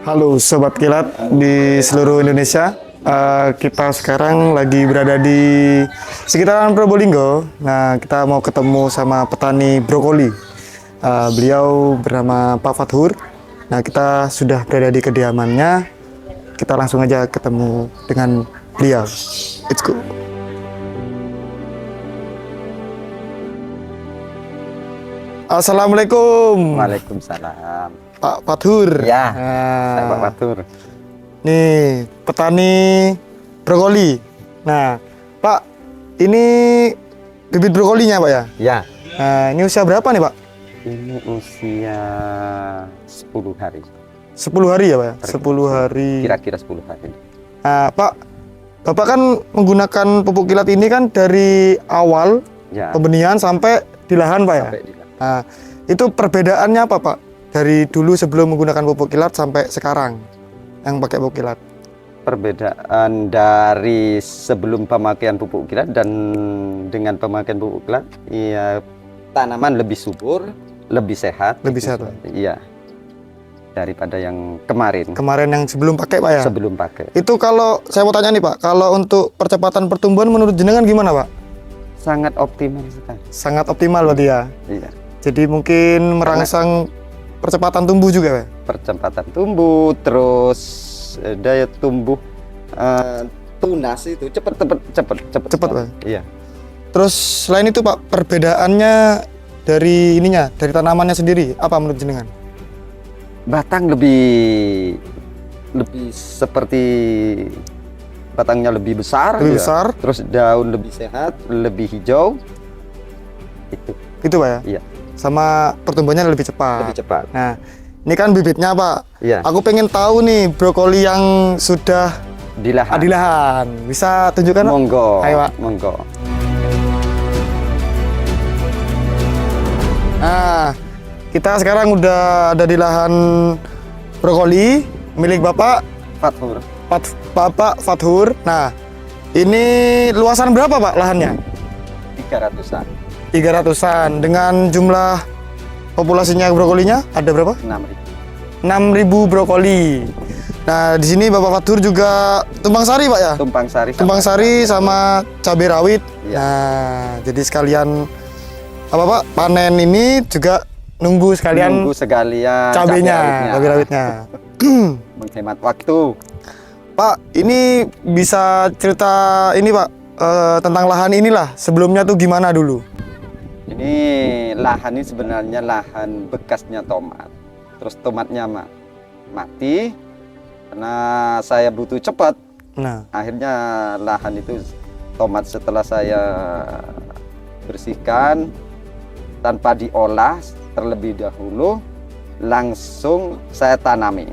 Halo Sobat Kilat di seluruh Indonesia. Kita sekarang lagi berada di sekitaran Probolinggo. Nah, kita mau ketemu sama petani brokoli. Beliau bernama Pak Fathur. Nah, kita sudah berada di kediamannya. Kita langsung aja ketemu dengan beliau. Let's go. Assalamualaikum. Waalaikumsalam. Pak Fathur. Ya, saya Pak Fathur. Nih, petani brokoli. Nah, Pak, ini bibit brokolinya, Pak ya? Ya, Nah, ini usia berapa nih, Pak? ini usia 10 hari. 10 hari ya, Pak ya? 10 hari. Kira-kira 10 hari. Nah, Pak, Bapak kan menggunakan pupuk kilat ini kan dari awal Ya, pembenihan sampai di lahan, Pak ya? sampai di Nah, itu perbedaannya apa, Pak? Dari dulu sebelum menggunakan pupuk kilat sampai sekarang yang pakai pupuk kilat. perbedaan dari sebelum pemakaian pupuk kilat dan dengan pemakaian pupuk kilat, ya tanaman lebih subur, lebih sehat. Lebih itu sehat, Pak? Iya. Daripada yang kemarin, Kemarin yang sebelum pakai, Pak ya? sebelum pakai. Itu kalau saya mau tanya nih, Pak, kalau untuk percepatan pertumbuhan menurut jenengan gimana, Pak? Sangat optimal sekali. Sangat optimal berarti ya. Iya. Jadi mungkin merangsang percepatan tumbuh juga, Pak? Percepatan tumbuh, terus daya tumbuh tunas itu cepet, Cepet, Pak. Iya. Terus selain itu, Pak, perbedaannya dari ininya, dari tanamannya sendiri, apa menurut jenengan? Batang lebih seperti batangnya lebih besar, Lebih ya. besar? Terus daun lebih sehat, lebih hijau. Itu, Pak ya? Iya. Sama pertumbuhannya lebih cepat. Lebih cepat. Nah, ini kan bibitnya, Pak. Iya. Aku pengen tahu nih brokoli yang sudah Di lahan. di lahan. Bisa tunjukkan, Pak? Monggo. Ayo, Pak. Monggo. Nah, kita sekarang udah ada di lahan brokoli milik Bapak Fathur. Bapak Fathur. Nah, ini luasan berapa, Pak, lahannya? 300-an. 300-an. Dengan jumlah populasinya brokolinya ada berapa? 6.000. 6.000 brokoli. Nah, di sini Bapak Fathur juga tumpang sari, Pak ya? Tumpang sari. Tumpang sari sama cabai rawit. Iya. Nah, jadi sekalian apa, Pak? Panen ini juga nunggu sekalian Nunggu sekalian cabainya, cabai cabai rawitnya. Menghemat waktu. Pak, ini bisa cerita ini, Pak, tentang lahan inilah. Sebelumnya tuh gimana dulu? Ini lahan ini sebenarnya lahan bekasnya tomat. Terus tomatnya mati karena saya butuh cepat. Nah, Akhirnya lahan itu tomat setelah saya bersihkan tanpa diolah terlebih dahulu, langsung saya tanami.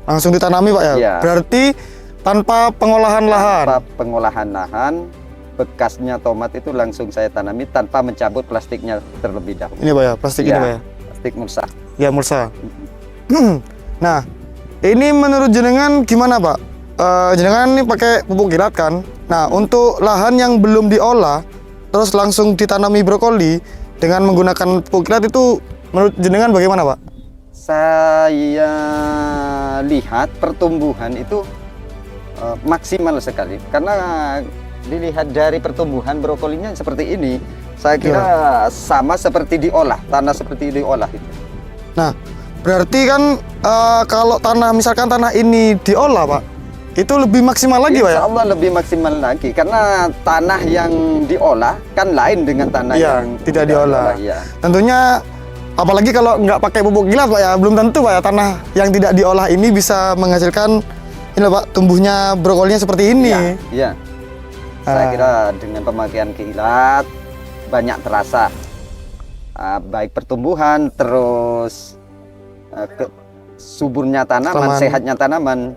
langsung ditanami, Pak ya? Iya. Berarti tanpa pengolahan lahan. Tanpa pengolahan lahan, bekasnya tomat itu langsung saya tanami tanpa mencabut plastiknya terlebih dahulu. Ini, Pak ya, plastik ini, Iya. Pak ya? Plastik mulsa. Ya, mulsa. Nah, ini menurut jenengan gimana, Pak? Jenengan ini pakai pupuk kilat kan? Nah, untuk lahan yang belum diolah, terus langsung ditanami brokoli dengan menggunakan pupuk kilat itu menurut jenengan bagaimana, Pak? Saya lihat pertumbuhan itu maksimal sekali karena dilihat dari pertumbuhan brokolinya seperti ini, saya kira sama seperti diolah, tanah seperti diolah itu. Nah, berarti kan kalau misalkan tanah ini diolah, Pak, itu lebih maksimal lagi, Pak ya? Insya Allah lebih maksimal lagi karena tanah yang diolah kan lain dengan tanah Iya, yang tidak diolah. Ya. Tentunya apalagi kalau nggak pakai pupuk kilat, Pak ya, belum tentu, Pak ya, tanah yang tidak diolah ini bisa menghasilkan ini loh, Pak, tumbuhnya brokolinya seperti ini. Iya. Saya kira dengan pemakaian kilat banyak terasa baik pertumbuhan, terus suburnya tanaman, sehatnya tanaman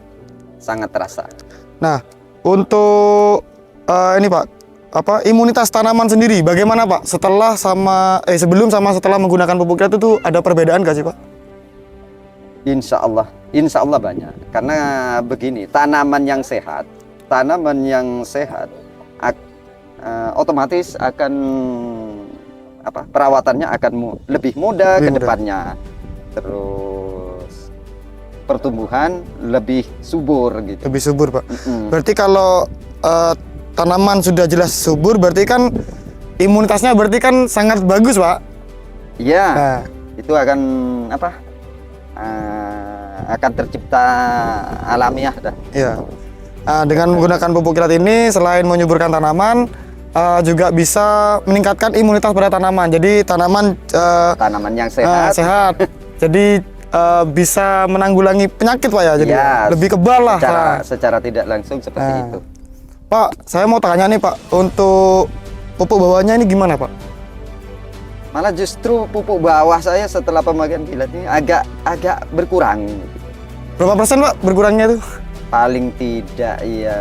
sangat terasa. Nah, untuk ini, Pak, imunitas tanaman sendiri bagaimana, Pak? Sebelum sama setelah menggunakan pupuk kilat itu ada perbedaan nggak sih, Pak? Insya Allah banyak. Karena begini, tanaman yang sehat otomatis akan perawatannya akan lebih mudah ke depannya. Terus pertumbuhan lebih subur gitu. Lebih subur, Pak. Mm-mm. Berarti kalau tanaman sudah jelas subur, berarti kan imunitasnya berarti kan sangat bagus, Pak. Iya, Nah, itu akan apa? Akan tercipta alamiah dah. iya. Dengan menggunakan pupuk kilat ini selain menyuburkan tanaman, juga bisa meningkatkan imunitas pada tanaman. Jadi tanaman Tanaman yang sehat. sehat. Jadi bisa menanggulangi penyakit, Pak ya. Jadi Ya, lebih kebal lah. secara tidak langsung seperti Nah. itu. Pak, saya mau tanya nih, Pak, untuk pupuk bawahnya ini gimana, Pak? Malah justru pupuk bawah saya setelah pemakaian kilat ini agak berkurang. Berapa persen, Pak, berkurangnya itu? Paling tidak ya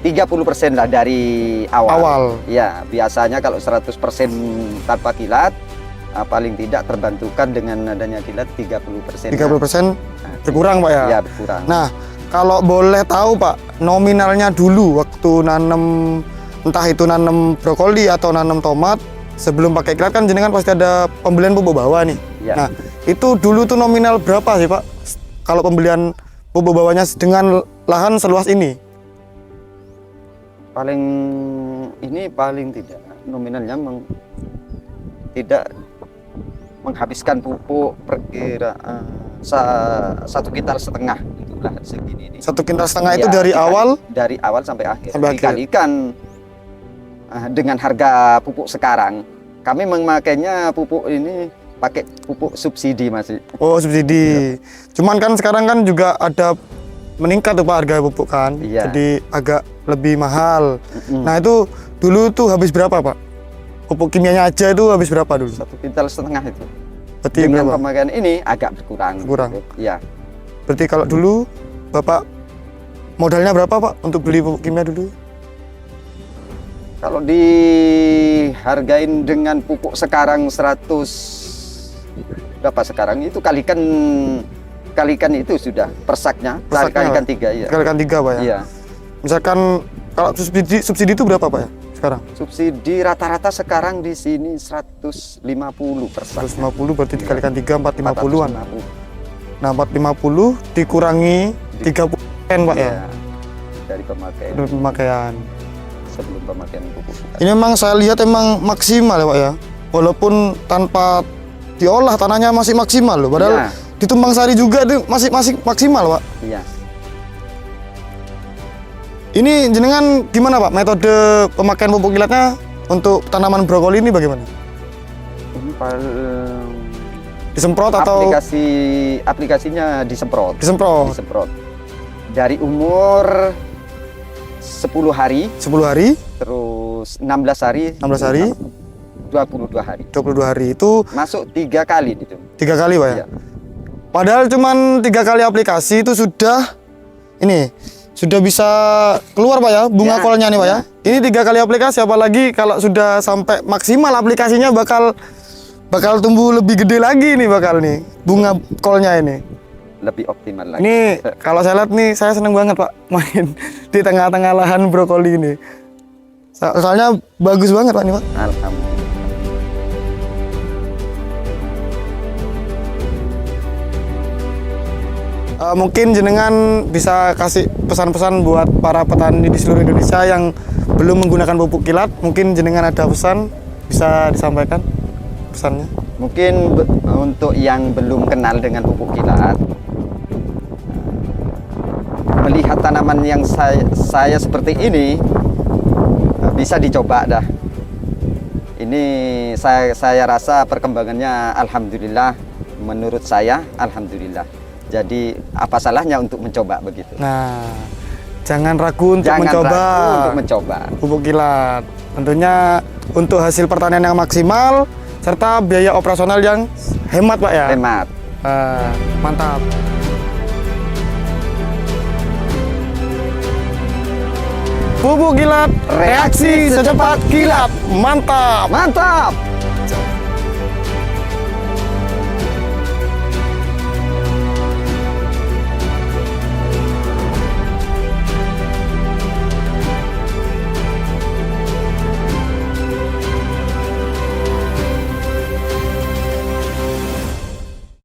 30% lah dari awal. Ya, biasanya kalau 100% tanpa kilat, paling tidak terbantukan dengan adanya kilat 30%. 30% berkurang, Pak ya? Ya, berkurang. Nah, kalau boleh tahu, Pak, nominalnya dulu waktu nanam, entah itu nanam brokoli atau nanam tomat, sebelum pakai kilat kan jenengan pasti ada pembelian pupuk bawah nih. Ya. Nah, itu dulu tuh nominal berapa sih, Pak? Kalau pembelian pupuk bawahnya dengan lahan seluas ini? Paling tidak nominalnya tidak menghabiskan pupuk perkiraan 1,5 kintal untuk lahan segini ini. 1,5 kintal itu Ya, dari awal sampai akhir. Sampai akhir. Dikalikan dengan harga pupuk sekarang. Kami memakainya pupuk ini pakai pupuk subsidi masih. Oh, subsidi. Cuman kan sekarang kan juga ada meningkat tuh, Pak, harga pupuk kan. Iya. Jadi agak lebih mahal. Mm-mm. Nah, itu dulu tuh habis berapa, Pak? Pupuk kimianya aja itu habis berapa dulu? 1,5 kintal itu. Berarti Dengan berapa? pemakaian ini agak berkurang. Berkurang. Gitu. Ya. Berarti kalau dulu Bapak modalnya berapa, Pak, untuk beli pupuk kimia dulu? Kalau dihargain dengan pupuk sekarang 100 berapa sekarang itu kalikan itu sudah persaknya, Persaknya, kalikan Pak? 3 ya. Kalikan 3, Pak ya? Iya. Misalkan kalau subsidi itu berapa, Pak ya sekarang? Subsidi rata-rata sekarang di sini 150 persak. 150 berarti dikalikan 3, 450-an. 450. Nah, 450 dikurangi 30%, Pak ya? Iya, dari pemakaian Dari pemakaian. sebelum pemakaian pupuk. Ini memang saya lihat emang maksimal ya, Pak ya. Walaupun tanpa diolah tanahnya masih maksimal loh. Padahal Iya. di Tumbang Sari juga itu masih maksimal, Pak. Iya. Ini jenengan gimana, Pak? Metode pemakaian pupuk kilatnya untuk tanaman brokoli ini bagaimana? Ini paling Disemprot atau aplikasinya disemprot. disemprot? Disemprot. Dari umur 10 hari, 10 hari, terus 16 hari, 16 hari, 22 hari. 22 hari itu Masuk 3 kali gitu. 3 kali, Pak ya? Iya. Padahal cuman 3 kali aplikasi itu sudah bisa keluar, Pak ya, bunga Ya, kolnya nih, Pak ya. ya. Ini 3 kali aplikasi, apalagi kalau sudah sampai maksimal aplikasinya bakal tumbuh lebih gede lagi nih, bakal nih bunga kolnya ini. Lebih optimal lagi. Ini kalau saya lihat nih, saya seneng banget, Pak, main di tengah-tengah lahan brokoli ini. Soalnya bagus banget, Pak, nih, Pak. Alhamdulillah. Mungkin jenengan bisa kasih pesan-pesan buat para petani di seluruh Indonesia yang belum menggunakan pupuk kilat. Mungkin jenengan ada pesan, bisa disampaikan pesannya. Mungkin untuk yang belum kenal dengan pupuk kilat, melihat tanaman yang saya seperti ini, bisa dicoba dah. Ini saya rasa perkembangannya alhamdulillah, menurut saya alhamdulillah. Jadi apa salahnya untuk mencoba begitu? Nah, jangan ragu untuk Jangan mencoba ragu untuk mencoba. pupuk kilat. Tentunya untuk hasil pertanian yang maksimal serta biaya operasional yang hemat, Pak ya. Hemat. Mantap. Pupuk kilat, reaksi secepat kilat. Mantap. Mantap.